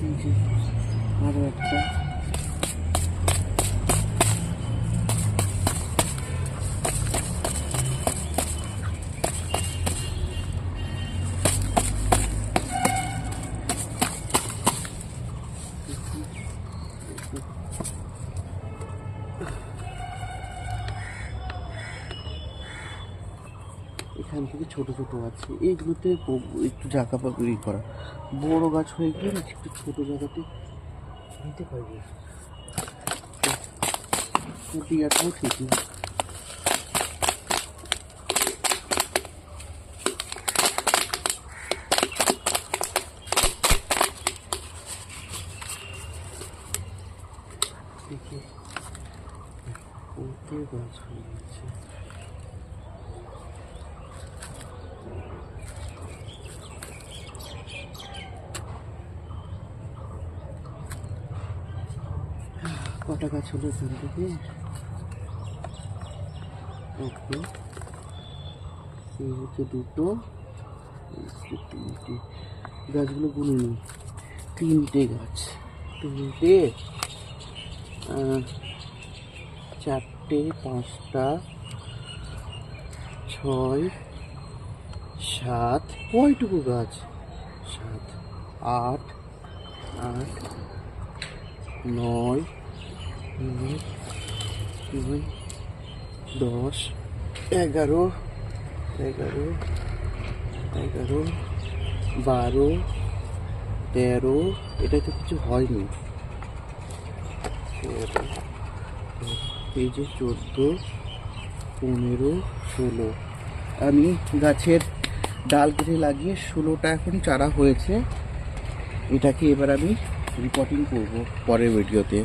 এই যে আরো একটা। এখান থেকে ছোট ছোট আছে, এইগুলোতে একটু জায়গা পাবি করা। বড় গাছ হয়ে গেলে না একটু ছোট জায়গাতে নিতে পারবি। টিয়াটাও ঠিকই। দেখি কত গাছ হয়ে গেছে। কটা গাছ হলো এখান থেকে? ওকে, এই হচ্ছে দুটো, তিনটে গাছগুলো গুনে নিই। তিনটে গাছ, তিনটে, চারটে, পাঁচটা, ছয়, সাত, কয়টুকু গাছ? সাত, আট, আট, নয়, নয়, 10, 11, 11, 11, 12, 13, এটা তো কিছু হয়নি। এই যে 14, 15, 16, আমি গাছের ডাল কেটে লাগিয়ে 16টা এখন চারা হয়েছে। এটাকে এবার আমি রিপোর্টিং করব পরের ভিডিওতে।